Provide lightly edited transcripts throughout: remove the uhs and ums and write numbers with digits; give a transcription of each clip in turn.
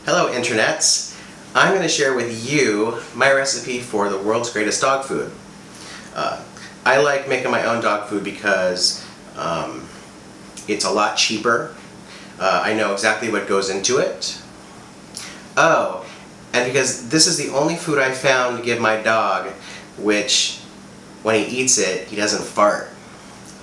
Hello internets! I'm going to share with you my recipe for the world's greatest dog food. I like making my own dog food because it's a lot cheaper. I know exactly what goes into it. Oh, and because this is the only food I found to give my dog which, when he eats it, he doesn't fart.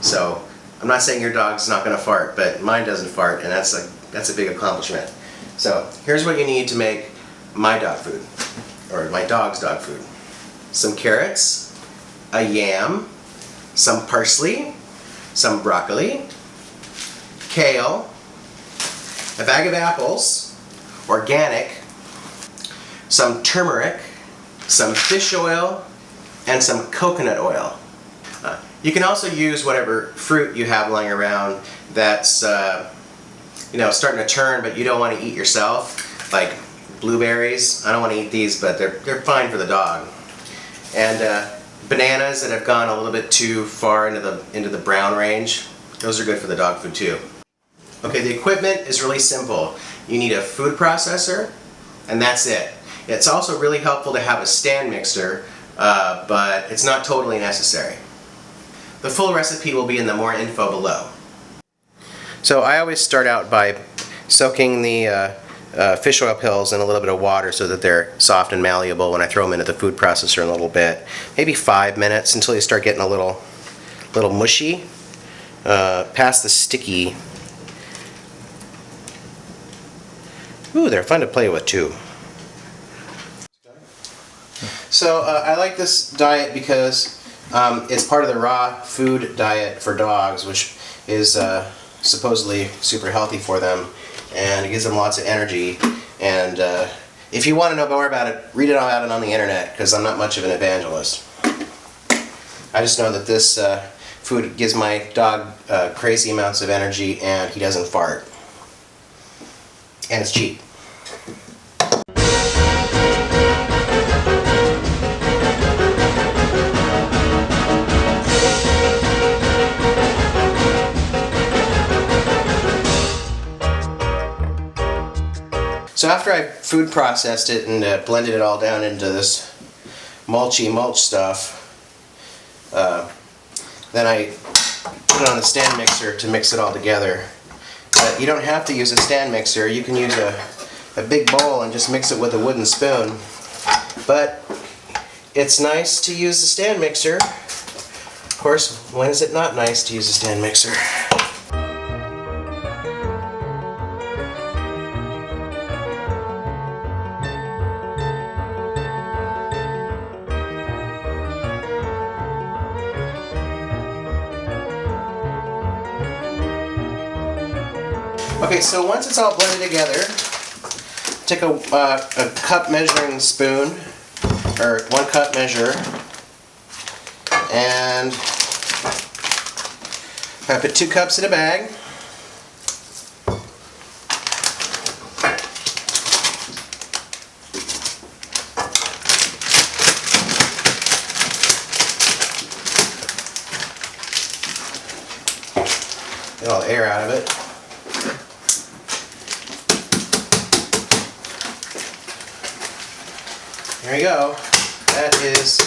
So, I'm not saying your dog's not going to fart, but mine doesn't fart, and that's a big accomplishment. So, here's what you need to make my dog food, or my dog's dog food. Some carrots, a yam, some parsley, some broccoli, kale, a bag of apples, organic, some turmeric, some fish oil, and some coconut oil. You can also use whatever fruit you have lying around that's starting to turn but you don't want to eat yourself, like blueberries. I don't want to eat these, but they're fine for the dog. And bananas that have gone a little bit too far into the brown range, those are good for the dog food too. Okay, the equipment is really simple. You need a food processor, and that's it. It's also really helpful to have a stand mixer, but it's not totally necessary. The full recipe will be in the more info below. So I always start out by soaking the fish oil pills in a little bit of water so that they're soft and malleable when I throw them into the food processor in a little bit. Maybe 5 minutes until you start getting a little mushy. Past the sticky. Ooh, they're fun to play with too. So I like this diet because it's part of the raw food diet for dogs, which is supposedly super healthy for them, and it gives them lots of energy. And if you want to know more about it, read it all about it on the internet, because I'm not much of an evangelist. I just know that this food gives my dog crazy amounts of energy, and he doesn't fart. And it's cheap. So after I food processed it and blended it all down into this mulchy mulch stuff, then I put it on the stand mixer to mix it all together. But you don't have to use a stand mixer. You can use a big bowl and just mix it with a wooden spoon. But it's nice to use the stand mixer. Of course, when is it not nice to use a stand mixer? Okay, so once it's all blended together, take a cup measuring spoon, or 1 cup measure, and I put 2 cups in a bag. Get all the air out of it. There you go. That is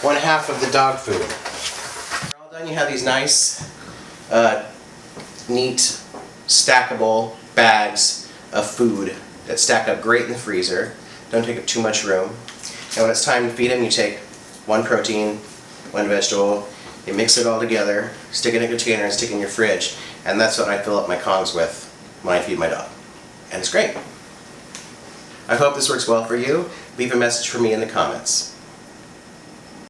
1/2 of the dog food. When you're all done, you have these nice, neat, stackable bags of food that stack up great in the freezer. Don't take up too much room. And when it's time to feed them, you take 1 protein, 1 vegetable, you mix it all together, stick it in a container, and stick it in your fridge. And that's what I fill up my Kongs with when I feed my dog. And it's great. I hope this works well for you. Leave a message for me in the comments.